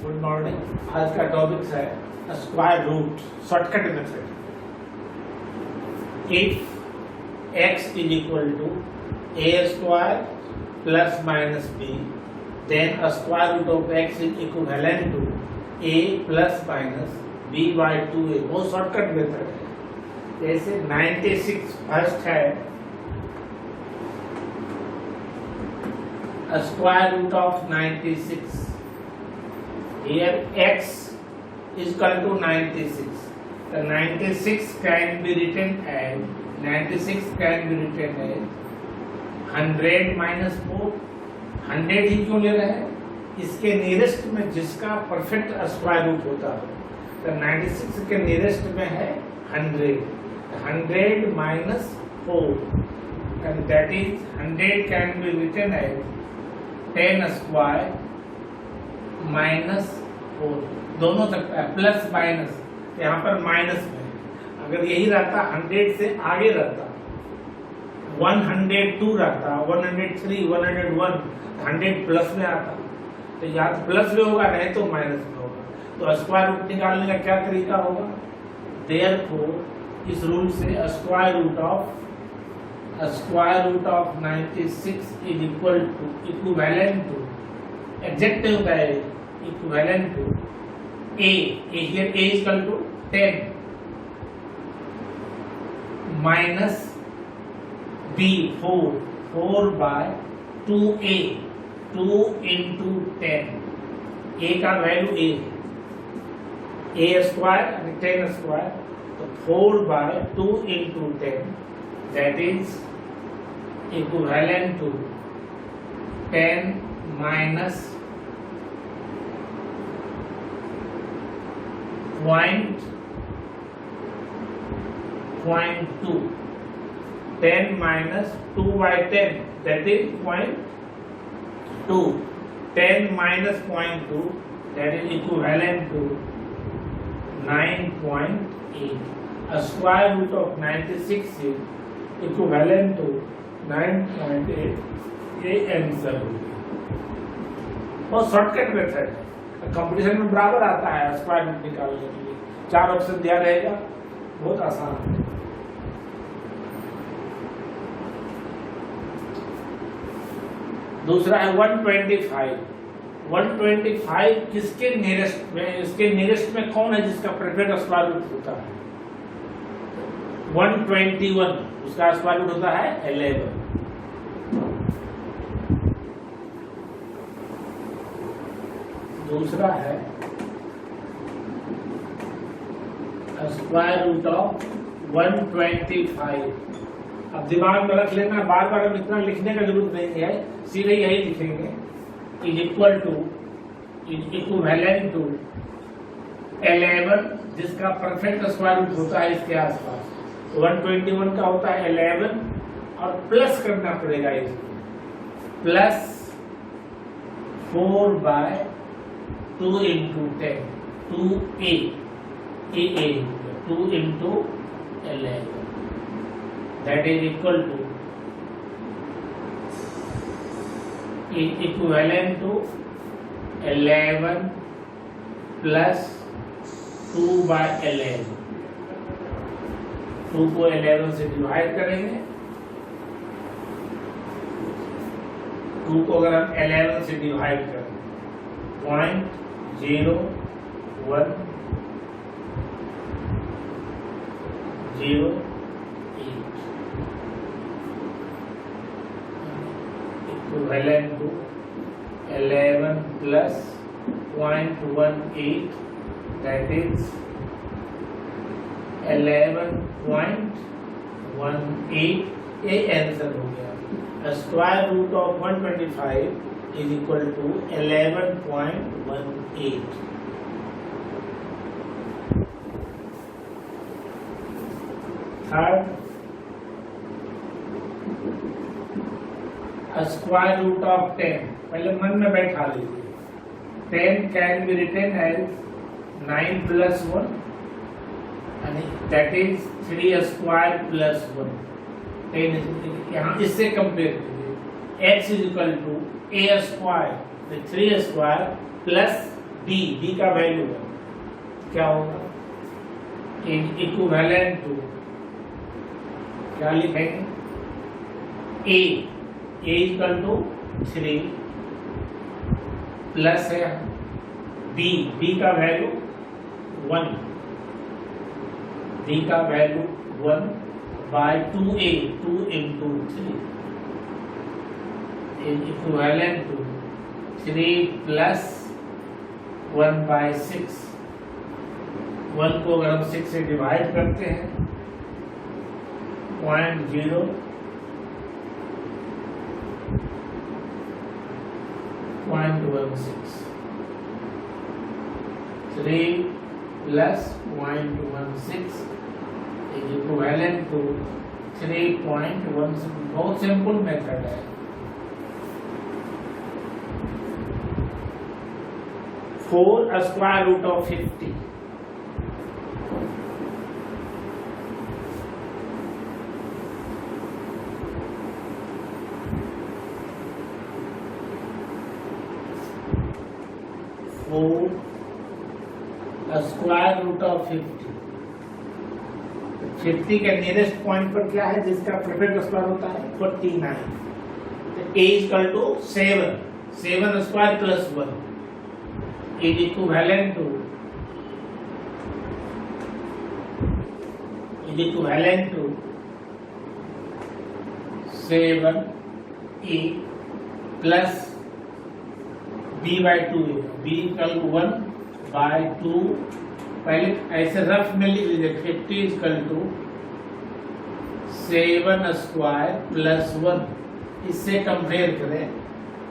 Good morning. आज का topic है square root shortcut method. If x is equal to a square plus minus b, then square root of x is equivalent to a plus minus b by 2a। बहुत shortcut method है। जैसे 96 first है square root of 96। Here x is equal to 96. The 96 can be written as 100 minus 4। 100 ही क्यों ले रहे हैं? इसके nearest में जिसका परफेक्ट स्क्वायर रूट होता है, तो 96 के नियरेस्ट में है 100। 100 minus 4 and that is 100 can be written as 10 square minus 4। दोनों सकता है, प्लस माइनस। यहाँ पर माइनस में, अगर यही रहता 100 से आगे रहता 102 रहता 103 101, 100 प्लस में आता, तो या तो प्लस में होगा नहीं तो माइनस में होगा। तो स्क्वायर रूट निकालने का क्या तरीका होगा? देयरफॉर इस रूल से square root of 96 is equal to equivalent to exact होता है equivalent to a here a is equal to 10 minus b 4 by 2a 2 into 10। a का वैल्यू a स्क्वायर यानी 10 स्क्वायर, तो 4 by 2 into 10 that is equivalent to 10 minus 0.2। 10 minus 2 by 10 that is 0.2। 10 minus 0.2 that is equivalent to 9.8। A square root of 96 is equivalent to 9.8। ये answer हो गया। बहुत shortcut method है, competition में बराबर आता है स्क्वायर रूट निकालने के लिए। 4 ऑप्शन दिया रहेगा, बहुत आसान है। दूसरा है 125। 125 किसके नियरेस्ट में, इसके नियरेस्ट में कौन है जिसका परफेक्ट स्क्वायर रूट होता है? 121 उसका स्क्वायर रूट होता है 11। दूसरा है स्क्वायर रूट ऑफ 125। अब दिमाग में रख लेना, बार बार हम इतना लिखने का जरूरत नहीं है, सीधे यही लिखेंगे is equal to is equivalent to 11 जिसका परफेक्ट स्क्वायर रूट होता है इसके आसपास। तो 121 का होता है 11 और प्लस करना पड़ेगा इसको, plus 4 by 2 into 10 2a 2 into 11 that is equal to equivalent to 11 plus 2 by 11। 2 को 11 से डिवाइड करेंगे, 2 को अगर हम 11 से डिवाइड करें 0.0108 equivalent to 11 plus 0.18 that is 11.18। ये आंसर हो गया। Square root of 125 is equal to 11.18। Third square root of 10। पहले मन में बैठा लीजिए। 10 can be written as 9 plus 1 यानी दैट इज 3 स्क्वायर प्लस 1। 10 यहाँ इससे कंपेयर कीजिए। x is equal to a square with 3 square plus D का वैल्यू क्या होगा, इक्विवेलेंट टू क्या लिखेंगे, ए इक्वल टू 3 प्लस है बी का वैल्यू 1, डी का value 1 bye 2a 2 into 3 is equivalent to 3 plus 1 by 6। 1 को अगर हम 6 से डिवाइड करते हैं 0.0 0.16 3 plus 0.16 is equivalent to 3.16। बहुत सिंपल मेथड है। 4 square root of 50 square root of 50 के नियरेस्ट पॉइंट पर क्या है जिसका परफेक्ट स्क्वायर होता है 49। तो a equal to 7 square plus 1 is equivalent to 7a plus b by 2 b equal 1 by 2। पहले ऐसे रफ में लिख लीजिए 50 इक्वल टू 7 स्क्वायर प्लस 1। इससे कंपेयर करें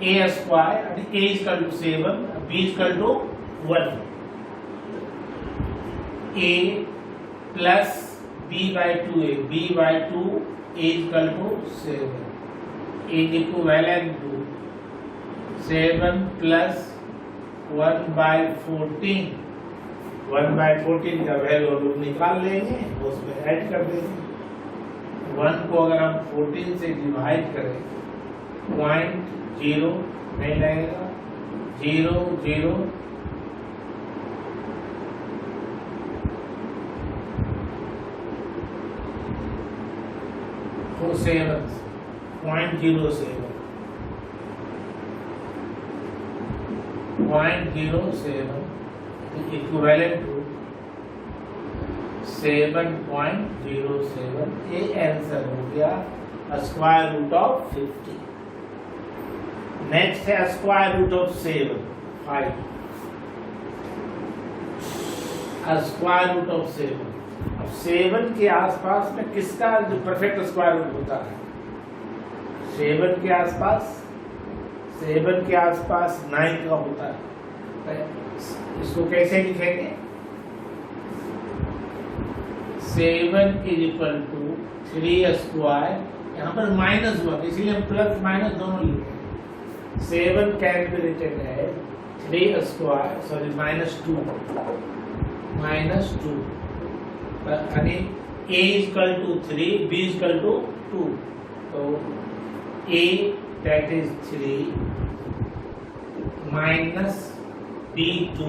a square a equal to 7 b equal to 1 a plus b by 2a b by 2 a equal to 7 is equivalent to 7 plus 1 by 14। 1 by 14 का value लोग निकाल लेंगे, उसमें ऐड कर देंगे। 1 को अगर हम 14 से डिवाइड करें 0.0 नहीं लगेगा 0 0 0.07 equivalent to 7.07। ये आंसर हो गया स्क्वायर रूट ऑफ 50। नेक्स्ट है square root of 7 5 square root of 7। अब 7 के आसपास में किसका जो परफेक्ट स्क्वायर रूट होता है 7 के आसपास 9 का होता है। इसको कैसे लिखेंगे 7 इज इक्वल टू 3 स्क्वायर, यहाँ पर -1 इसीलिए हम प्लस माइनस दोनों लिखे। 7 can be written as 3 square sorry -2 यानी a equal to 3 b equal to 2। तो a that is 3 minus b2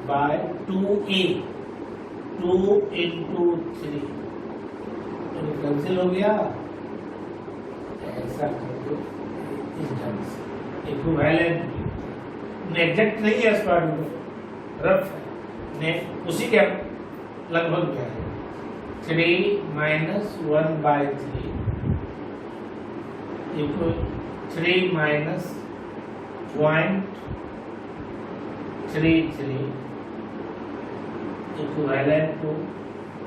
by 2a 2 into 3 cancel हो गया। ऐसा करके इस ढंग से इक्विवेलेंट एग्जैक्ट नहीं है स्क्वायर रूट रफ ने उसी के लगभग क्या है 3 minus 1 by 3 equal 3 minus 0.33 equivalent to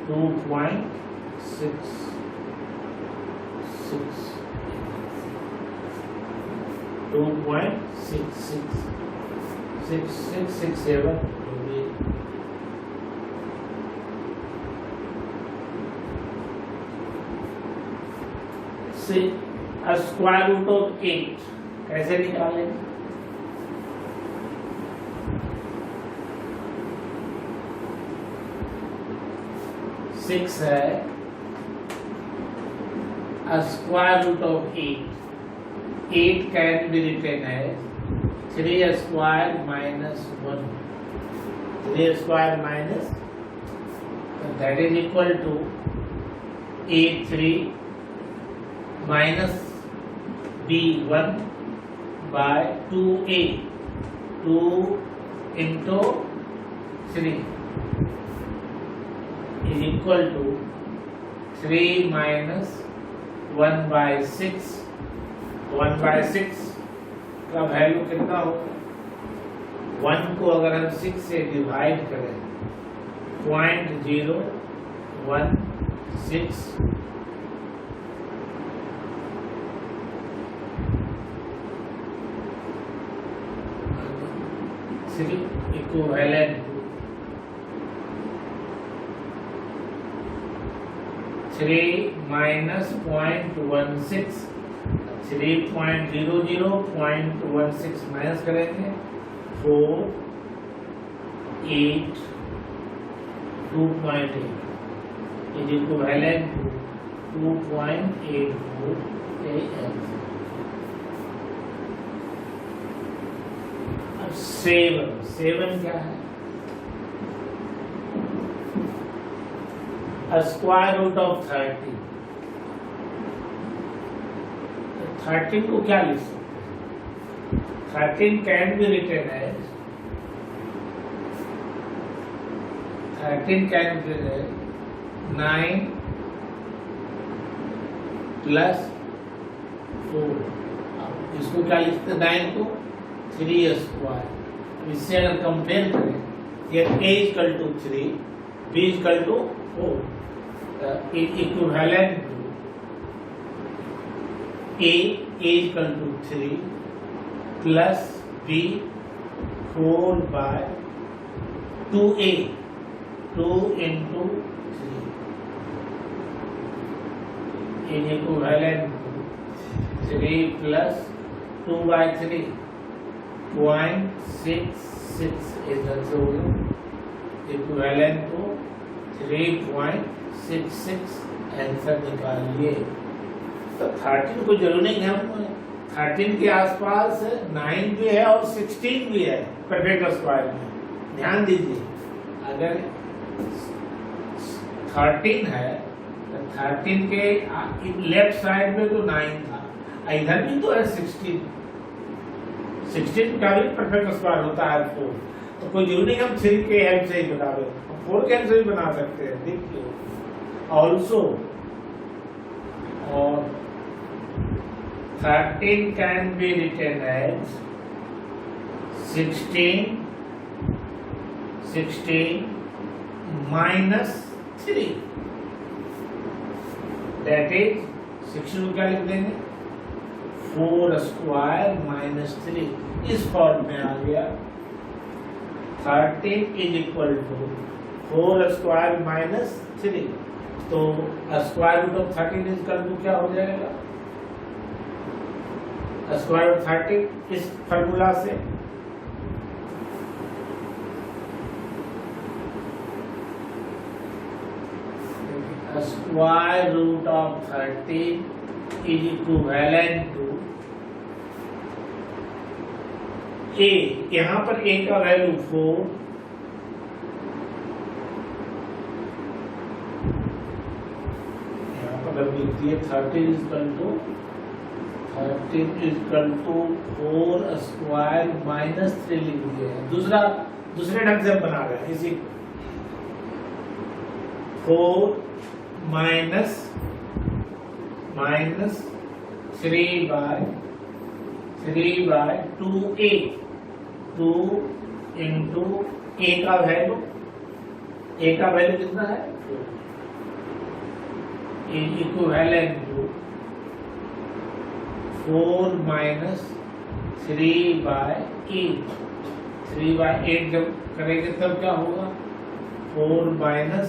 2.6667 से स्क्वायर रूट ऑफ 8 कैसे निकालेंगे 6 है square root of 8 can be written है 3 square minus 1 3 square minus, that is equal to A3 minus B1 by 2A, 2 into 3 is equal to 3 minus 1 by 6. 1 by 6 का value कितना होगा? 1 को अगर हम 6 से डिवाइड करें 0.016 इक्विवेलेंट 3 minus 0.16, 3.00.16 माइनस करेंगे 4, 8, 2.8 is equivalent to 2.84 AL. अब 7 क्या है? A square root of 30. 13 को क्या लिख सकते हैं? 13 can be written as 9 plus 4. इसको क्या लिखते हैं? 9 को 3 स्क्वायर. इससे अगर कंपेयर करें ये a equal to 3, b equal to 4, equivalent to a equal to 3 plus b 4 by 2a, 2 into 3 is equivalent to 3 plus 2 by 3, 0.66 is the total, equivalent to 3.66. Answer निकालिए. तो 13 को जरूर नहीं है, हम 13 के आसपास 9 भी है और 16 भी है परफेक्ट स्क्वायर में. ध्यान दीजिए, अगर 13 है तो 13 के लेफ्ट साइड में तो 9 था, इधर भी तो है 16. 16 का भी परफेक्ट स्क्वायर होता है 4. तो कोई जरूरी नहीं हम 3 के हेल्प से ही बता दें, 4 के हेल्प से भी बना सकते हैं. देखिए ऑल्सो, और 13 can be written as 16 minus 3. That is 16 को क्या लिख देंगे? 4 square minus 3. इस फॉर्म में आ गया. 13 is equal to 4 square minus 3. तो square root of 13 is equal to क्या हो जाएगा? स्क्वायर रूट 13 इस फॉर्मूला से square root of 13 is equivalent to a. यहां पर a का वैल्यू 4, लिखती है 13 is equal to 4 square minus 3 लिख दिया है. दूसरे ढंग से बना रहे हैं. इसी 4 minus 3 by 2a, 2 into a का वैल्यू कितना है? Equivalent to 4 minus 3 by 8. 3 by 8 जब करेंगे तब क्या होगा? 4 minus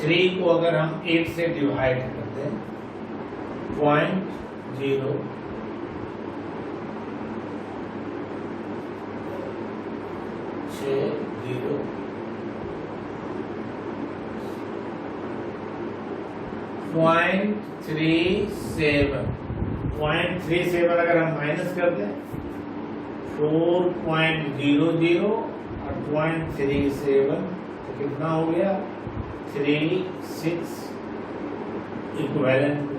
3 को अगर हम 8 से डिवाइड कर दें 0.0 0.37 अगर हम माइनस कर दें 4.00 और 0.37, तो कितना हो गया 36 इक्विवेलेंट टू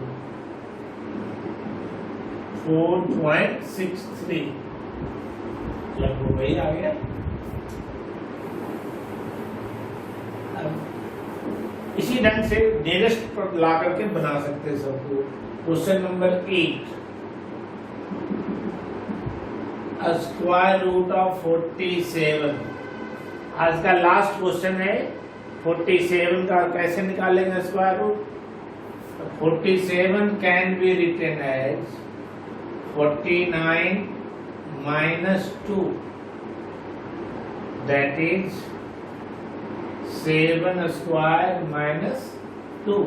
4.63, लगभग वही आ गया। इसी ढंग से नियरेस्ट पर ला करके बना सकते हैं सबको। Question number 8, square root of 47। आज का लास्ट क्वेश्चन है। 47 का कैसे निकालेंगे square root? 47 can be written as 49 minus 2, that is 7 square minus 2.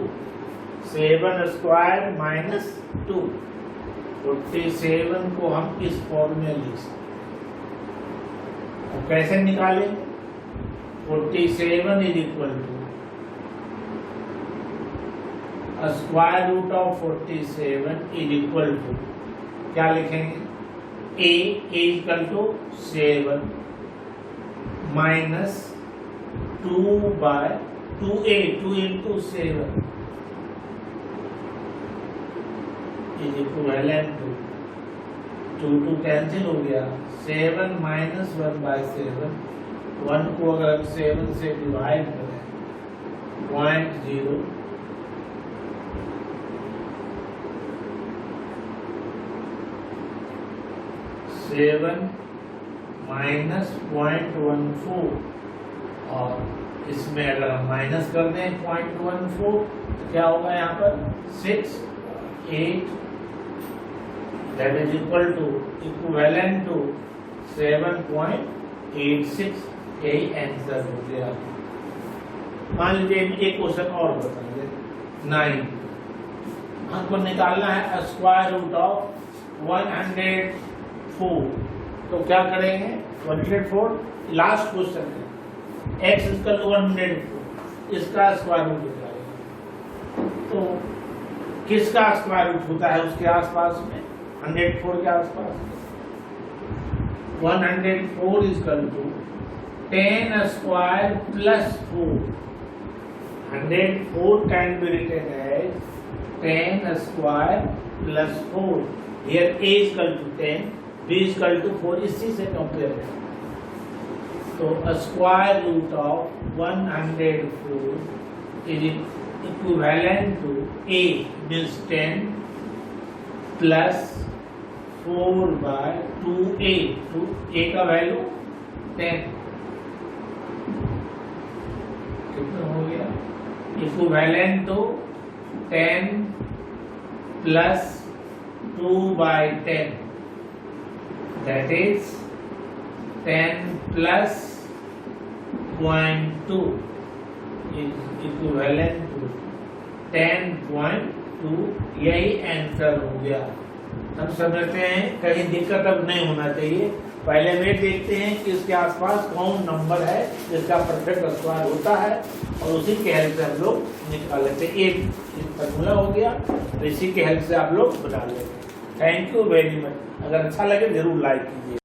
7 square minus 2. 47 को हम इस फॉर्म में लिख सकते हैं। अब कैसे निकालेंगे? 47 is equal to square root of 47 is equal to, क्या लिखेंगे? a is equal to 7 minus 2 by 2a, 2 into 7 is equivalent to 2 cancel हो गया, 7 minus 1 by 7, 1 को अगर 7 से डिवाइड करें 0.0, 7 minus 0.14, और इसमें अगर हम माइनस कर दें 0.14 तो क्या होगा यहाँ पर 6, 8, that is equal to equivalent to 7.86। यही आंसर हो गया। मान लीजिए एक क्वेश्चन और बताइए। 9, हमको निकालना है स्क्वायर रूट ऑफ 104। तो क्या करेंगे? 104 लास्ट क्वेश्चन है। x इक्वल टू 104, इसका स्क्वायर रूट निकालेंगे। तो किसका स्क्वायर रूट होता है उसके आसपास में? 104 के आसपास। 104 equal to 10 square plus 4। 104 can be written as 10 square plus 4। Here a equal to 10, b equal to 4, इसी से कंपेयर करें। तो square root of 104 is equivalent to a means 10 plus 4 by 2a। तो a का वैल्यू 10 कितना हो गया? Equivalent to 10 plus 2 by 10, that is 10 plus 0.2 is equivalent to 10.2। यही आंसर हो गया। हम समझते हैं कहीं दिक्कत अब नहीं होना चाहिए। पहले में देखते हैं कि इसके आसपास कौन नंबर है जिसका परफेक्ट स्क्वायर होता है, और उसी के हेल्प से हम लोग निकाल लेते हैं। एक फॉर्मूला हो गया, इसी के हेल्प से आप लोग बना लेते हैं। Thank you very much. अगर अच्छा लगे जरूर लाइक कीजिए।